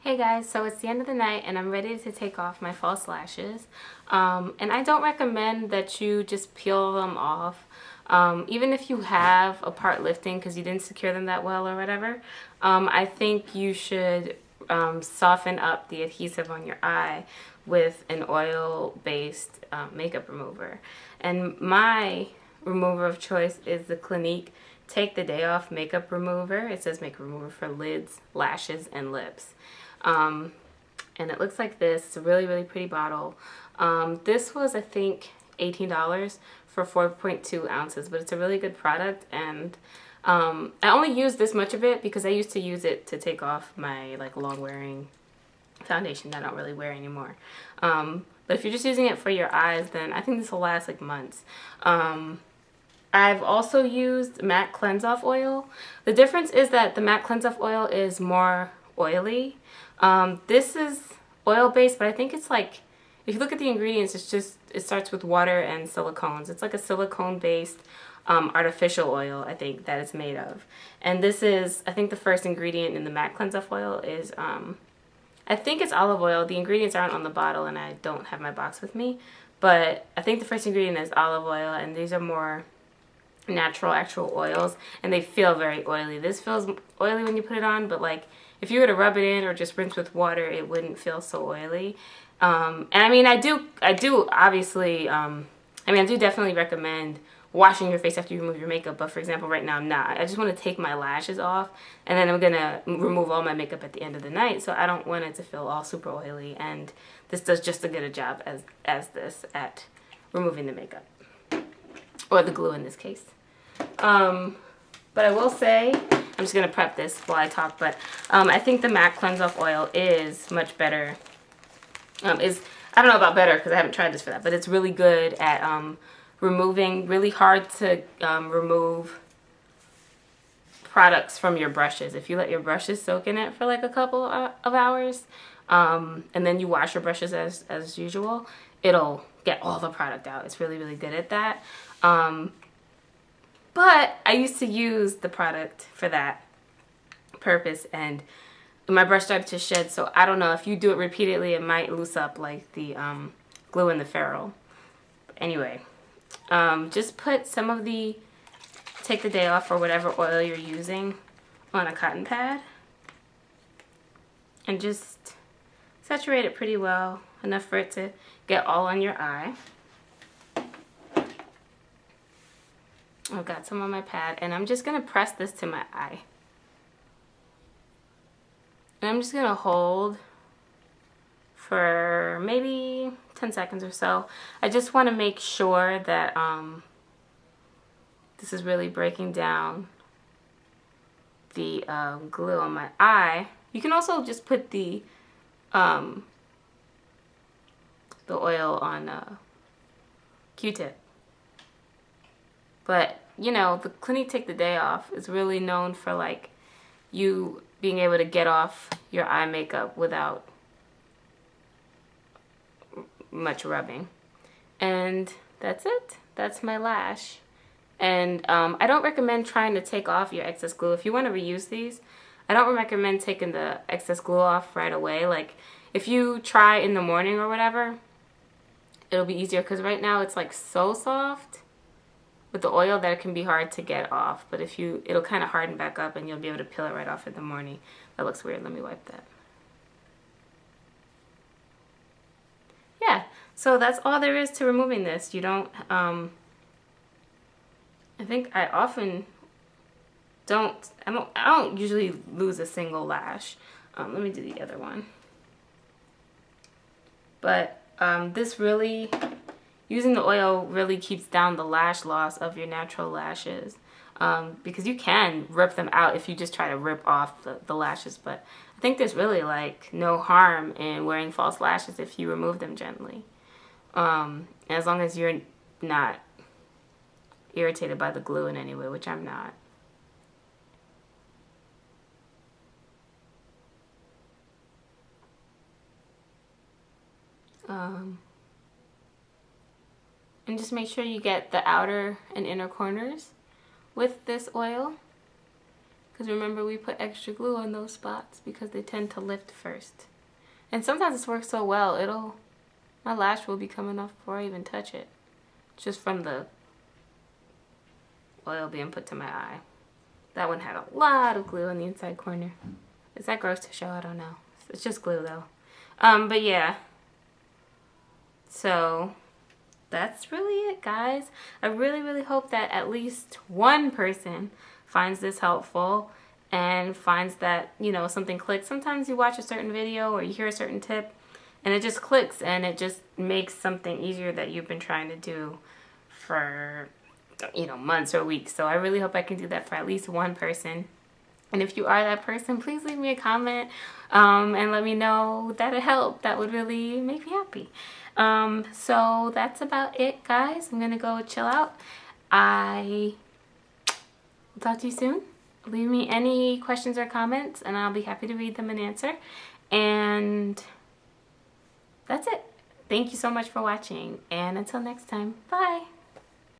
Hey guys, so it's the end of the night and I'm ready to take off my false lashes. And I don't recommend that you just peel them off. Even if you have a part lifting because you didn't secure them that well or whatever, I think you should soften up the adhesive on your eye with an oil-based makeup remover. And my remover of choice is the Clinique Take the Day Off Makeup Remover. It says makeup remover for lids, lashes, and lips. And it looks like this. It's a really, really pretty bottle. This was, I think, $18 for 4.2 ounces, but it's a really good product. And I only use this much of it because I used to use it to take off my long wearing foundation that I don't really wear anymore. But if you're just using it for your eyes, then I think this will last like months. I've also used MAC Cleanse Off Oil. The difference is that the MAC Cleanse Off Oil is more oily. This is oil-based, but I think it's like, if you look at the ingredients, it starts with water and silicones. It's like a silicone-based artificial oil, I think, that it's made of. And this is, I think the first ingredient in the MAC Cleanse Off Oil is, I think it's olive oil. The ingredients aren't on the bottle and I don't have my box with me. But I think the first ingredient is olive oil, and these are more natural actual oils, and they feel very oily. This feels oily when you put it on, but like if you were to rub it in or just rinse with water, it wouldn't feel so oily. And I mean, I do obviously, I do definitely recommend washing your face after you remove your makeup, but for example, right now I'm not. I just want to take my lashes off, and then I'm gonna remove all my makeup at the end of the night, so I don't want it to feel all super oily, and this does just as good a job as this at removing the makeup. Or the glue in this case. But I will say, I'm just going to prep this while I talk, but I think the MAC Cleanse Off Oil is much better. I don't know about better because I haven't tried this for that, but it's really good at removing, really hard to remove products from your brushes. If you let your brushes soak in it for like a couple of hours, and then you wash your brushes as usual, it'll get all the product out. It's really, really good at that. But I used to use the product for that purpose, and my brush started to shed, so I don't know. If you do it repeatedly, it might loose up like the glue in the ferrule. Anyway, just put some of the Take the Day Off or whatever oil you're using on a cotton pad, and just saturate it pretty well, enough for it to get all on your eye. I've got some on my pad, and I'm just going to press this to my eye. And I'm just going to hold for maybe 10 seconds or so. I just want to make sure that this is really breaking down the glue on my eye. You can also just put the oil on Q-tip. But, you know, the Clinique Take the Day Off is really known for, like, you being able to get off your eye makeup without much rubbing. And that's it. That's my lash. And I don't recommend trying to take off your excess glue. If you want to reuse these, I don't recommend taking the excess glue off right away. Like, if you try in the morning or whatever, it'll be easier, because right now it's, like, so soft with the oil that it can be hard to get off. But if you, it'll kind of harden back up and you'll be able to peel it right off in the morning. That looks weird. Let me wipe that. Yeah, so that's all there is to removing this. You don't, I think I often don't, I don't usually lose a single lash. Let me do the other one. But this really, using the oil really keeps down the lash loss of your natural lashes, because you can rip them out if you just try to rip off the lashes. But I think there's really like no harm in wearing false lashes if you remove them gently, as long as you're not irritated by the glue in any way, which I'm not. And just make sure you get the outer and inner corners with this oil, Because remember, we put extra glue on those spots because they tend to lift first. And sometimes this works so well, my lash will be coming off before I even touch it. Just from the oil being put to my eye. That one had a lot of glue on the inside corner. Is that gross to show? I don't know. It's just glue though. But yeah. So that's really it, guys. I really, really hope that at least one person finds this helpful and finds that, you know, something clicks. Sometimes you watch a certain video or you hear a certain tip and it just clicks and it just makes something easier that you've been trying to do for, you know, months or weeks. So I really hope I can do that for at least one person. And if you are that person, please leave me a comment and let me know that it helped. That would really make me happy. So that's about it, guys. I'm gonna go chill out. I'll talk to you soon. Leave me any questions or comments and I'll be happy to read them and answer. And that's it. Thank you so much for watching, and until next time, bye.